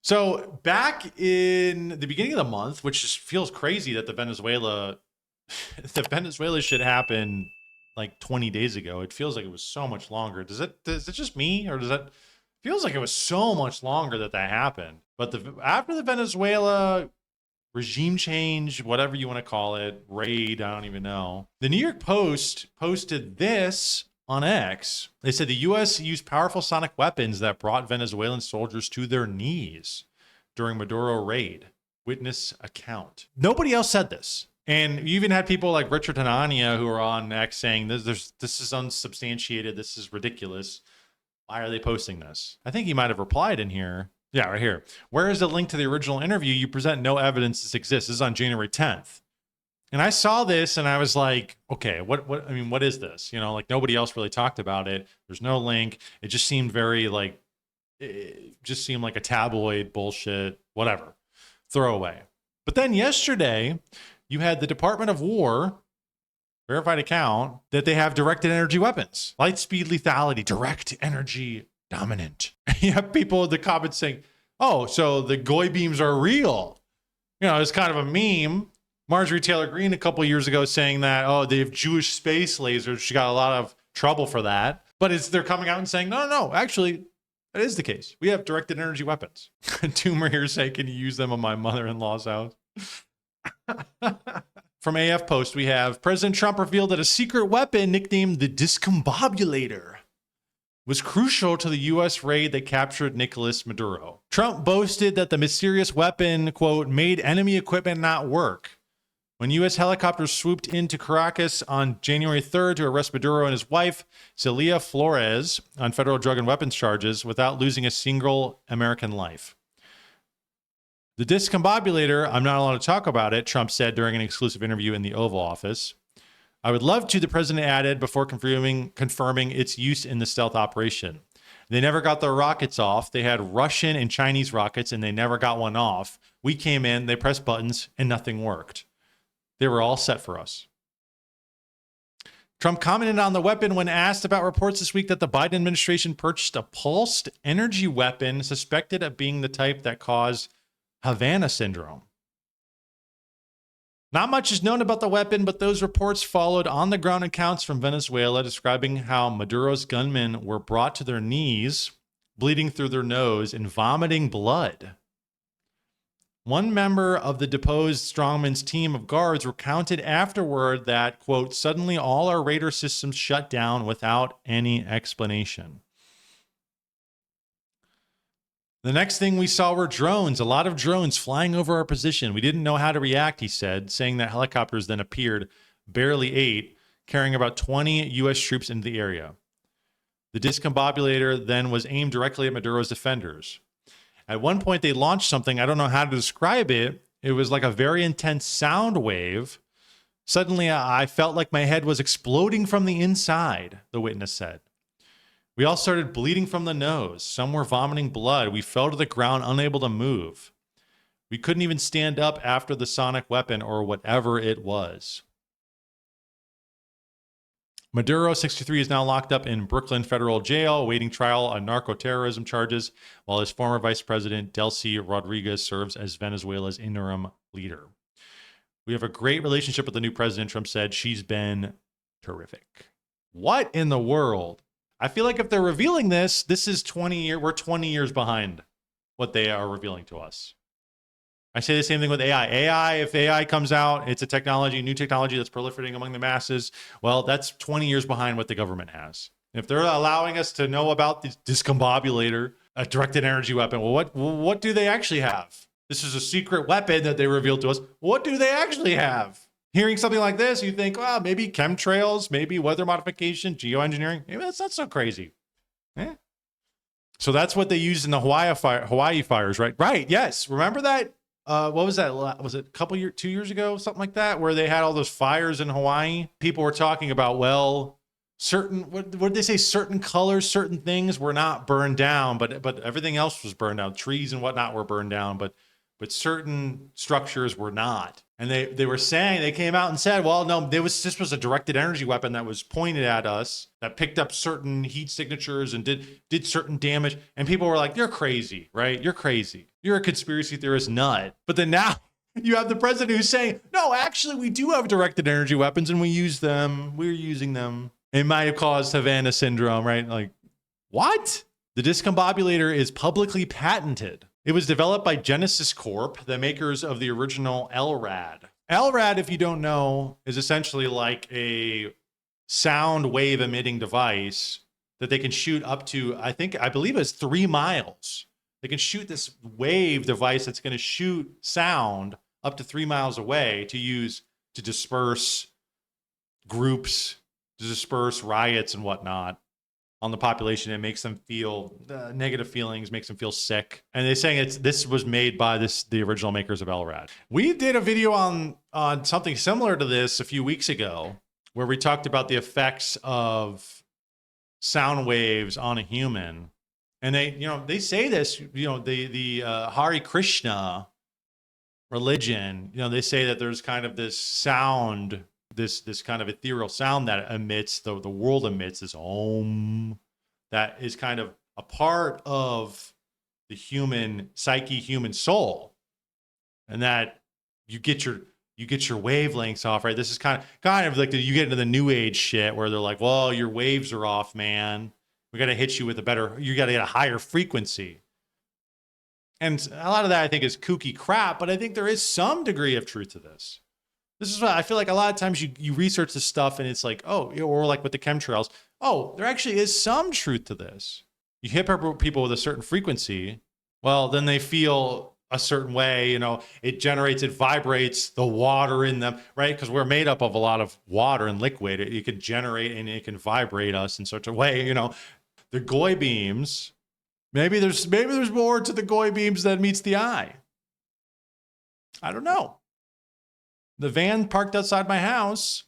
So back in the beginning of the month, which just feels crazy that the Venezuela shit happened like 20 days ago. It feels like it was so much longer. Is it just me, or does that feels like it was so much longer that happened? But after the Venezuela regime change, whatever you want to call it, raid, I don't even know. The New York Post posted this on X. They said the U.S. used powerful sonic weapons that brought Venezuelan soldiers to their knees during Maduro raid. Witness account. Nobody else said this. And you even had people like Richard Hanania who are on X saying this is unsubstantiated. This is ridiculous. Why are they posting this? I think he might have replied in here. Yeah, right here. Where is the link to the original interview? You present no evidence this exists. This is on January 10th. And I saw this and I was like, okay, what is this? You know, like nobody else really talked about it. There's no link. It just seemed it just seemed like a tabloid bullshit, whatever, throwaway. But then yesterday, you had the Department of War verified account that they have directed energy weapons, light speed lethality, direct energy dominant. You have people in the comments saying, oh, so the G0YBEAMS are real. You know, it's kind of a meme. Marjorie Taylor Greene a couple years ago saying that, oh, they have Jewish space lasers. She got a lot of trouble for that. But they're coming out and saying, no, actually, that is the case. We have directed energy weapons. Toomer here saying, can you use them on my mother-in-law's house? From AF Post, we have President Trump revealed that a secret weapon nicknamed the Discombobulator was crucial to the U.S. raid that captured Nicolas Maduro. Trump boasted that the mysterious weapon, quote, made enemy equipment not work. When U.S. helicopters swooped into Caracas on January 3rd to arrest Maduro and his wife, Celia Flores, on federal drug and weapons charges without losing a single American life. The Discombobulator, I'm not allowed to talk about it, Trump said during an exclusive interview in the Oval Office. I would love to, the president added before confirming its use in the stealth operation. They never got their rockets off. They had Russian and Chinese rockets, and they never got one off. We came in, they pressed buttons, and nothing worked. They were all set for us. Trump commented on the weapon when asked about reports this week that the Biden administration purchased a pulsed energy weapon suspected of being the type that caused Havana syndrome. Not much is known about the weapon, but those reports followed on-the-ground accounts from Venezuela describing how Maduro's gunmen were brought to their knees, bleeding through their nose and vomiting blood. One member of the deposed strongman's team of guards recounted afterward that, quote, suddenly all our radar systems shut down without any explanation. The next thing we saw were drones, a lot of drones flying over our position. We didn't know how to react, he said, saying that helicopters then appeared, barely 8, carrying about 20 U.S. troops into the area. The Discombobulator then was aimed directly at Maduro's defenders. At one point, they launched something. I don't know how to describe it. It was like a very intense sound wave. Suddenly, I felt like my head was exploding from the inside, the witness said. We all started bleeding from the nose. Some were vomiting blood. We fell to the ground, unable to move. We couldn't even stand up after the sonic weapon or whatever it was. Maduro, 63, is now locked up in Brooklyn federal jail, awaiting trial on narco-terrorism charges, while his former vice president, Delcy Rodriguez, serves as Venezuela's interim leader. We have a great relationship with the new president, Trump said. She's been terrific. What in the world? I feel like if they're revealing this is 20 years, we're 20 years behind what they are revealing to us. I say the same thing with AI. If AI comes out, it's a technology, new technology that's proliferating among the masses. Well, that's 20 years behind what the government has. If they're allowing us to know about the Discombobulator, a directed energy weapon, well, what do they actually have? This is a secret weapon that they revealed to us. What do they actually have? Hearing something like this, you think, well, maybe chemtrails, maybe weather modification, geoengineering. Maybe that's not so crazy. Eh? So that's what they used in the Hawaii fires, right? Right, yes. Remember that? What was that? Was it a couple 2 years ago, something like that, where they had all those fires in Hawaii? People were talking about, well, what did they say? Certain colors, certain things were not burned down, but everything else was burned down. Trees and whatnot were burned down, but certain structures were not. And they were saying, they came out and said, well, no, this was a directed energy weapon that was pointed at us that picked up certain heat signatures and did certain damage. And people were like, you're crazy, right? You're crazy. You're a conspiracy theorist nut. But then now you have the president who's saying, no, actually, we do have directed energy weapons and we use them. We're using them. It might have caused Havana syndrome, right? Like, what? The Discombobulator is publicly patented. It was developed by Genesis Corp, the makers of the original LRAD. LRAD, if you don't know, is essentially like a sound wave emitting device that they can shoot up to, I believe it's 3 miles. They can shoot this wave device that's going to shoot sound up to 3 miles away to use to disperse groups, to disperse riots and whatnot on the population. It makes them feel negative feelings, makes them feel sick. And they're saying this was made by the original makers of LRAD. We did a video on something similar to this a few weeks ago, where we talked about the effects of sound waves on a human. And they say this, the Hare Krishna religion, they say that there's kind of this sound, this kind of ethereal sound that emits, the world emits, this om, that is kind of a part of the human psyche, human soul. And that you get your wavelengths off, right? This is kind of like you get into the new age shit where they're like, well, your waves are off, man. We got to hit you with you got to get a higher frequency. And a lot of that I think is kooky crap, but I think there is some degree of truth to this. This is what I feel like a lot of times you research this stuff and it's like, oh, or like with the chemtrails, oh, there actually is some truth to this. You hit people with a certain frequency, well, then they feel a certain way, it vibrates the water in them, right? Because we're made up of a lot of water and liquid. It can generate and it can vibrate us in such a way, the G0YBEAMS, maybe there's more to the G0YBEAMS than meets the eye. I don't know. The van parked outside my house,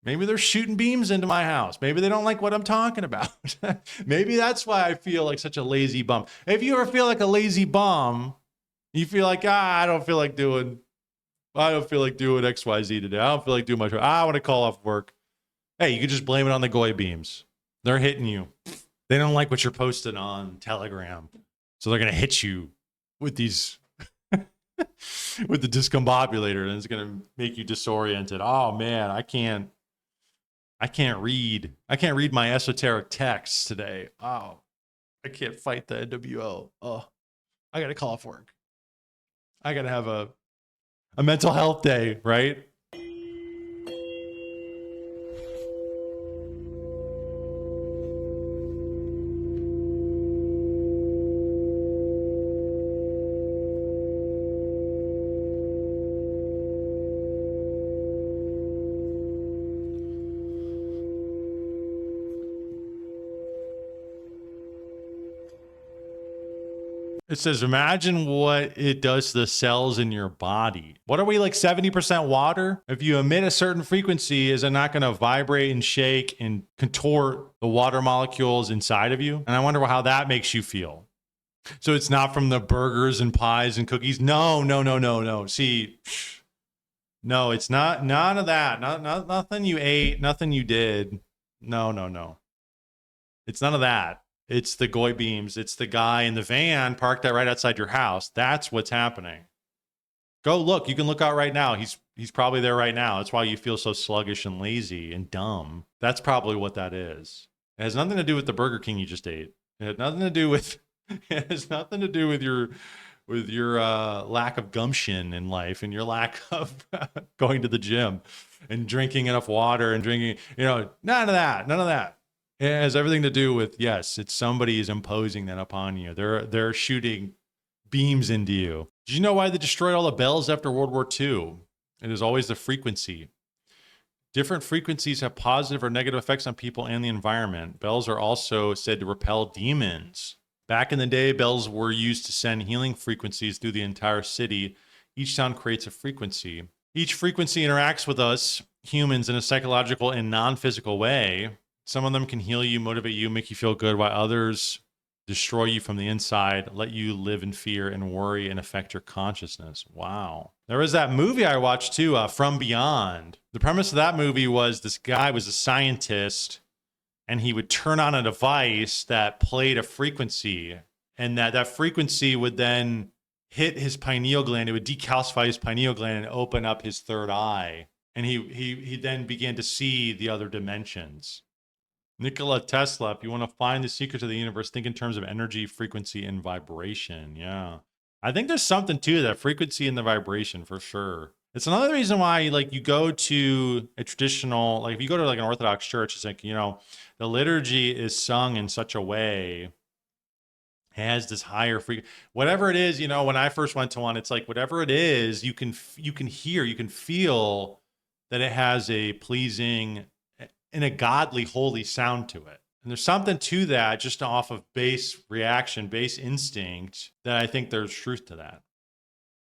maybe they're shooting beams into my house. Maybe they don't like what I'm talking about. Maybe that's why I feel like such a lazy bum. If you ever feel like a lazy bum, you feel like, I don't feel like doing XYZ today. I don't feel like doing much. I want to call off work. Hey, you can just blame it on the G0YBEAMS. They're hitting you. They don't like what you're posting on Telegram. So they're going to hit you with these, with the Discombobulator, and it's going to make you disoriented. Oh man, I can't read my esoteric texts today. Oh, I can't fight the NWO. Oh, I got to call off work. I got to have a mental health day, right? It says, imagine what it does to the cells in your body. What are we, like 70% water? If you emit a certain frequency, is it not going to vibrate and shake and contort the water molecules inside of you? And I wonder how that makes you feel. So it's not from the burgers and pies and cookies. No. See, no, it's not. None of that. Nothing you ate, nothing you did. No. It's none of that. It's the G0YBEAMS. It's the guy in the van parked right outside your house. That's what's happening. Go look. You can look out right now. He's probably there right now. That's why you feel so sluggish and lazy and dumb. That's probably what that is. It has nothing to do with the Burger King you just ate. It had nothing to do with. It has nothing to do with your lack of gumption in life and your lack of going to the gym and drinking enough water and drinking. None of that. It has everything to do with, yes, it's somebody is imposing that upon you. They're shooting beams into you. Did you know why they destroyed all the bells after World War II? It is always the frequency. Different frequencies have positive or negative effects on people and the environment. Bells are also said to repel demons. Back in the day, bells were used to send healing frequencies through the entire city. Each sound creates a frequency. Each frequency interacts with us, humans, in a psychological and non-physical way. Some of them can heal you, motivate you, make you feel good, while others destroy you from the inside, let you live in fear and worry and affect your consciousness. Wow. There was that movie I watched too, From Beyond. The premise of that movie was this guy was a scientist and he would turn on a device that played a frequency and that frequency would then hit his pineal gland. It would decalcify his pineal gland and open up his third eye, and he then began to see the other dimensions. Nikola Tesla, if you want to find the secrets of the universe, think in terms of energy, frequency, and vibration. Yeah. I think there's something to that frequency and the vibration for sure. It's another reason why, like, you go to a traditional, like, if you go to like an Orthodox church, it's like, the liturgy is sung in such a way, has this higher frequency, whatever it is. When I first went to one, it's like whatever it is, you can hear, you can feel that it has a pleasing and a godly, holy sound to it. And there's something to that, just off of base reaction, base instinct, that I think there's truth to that.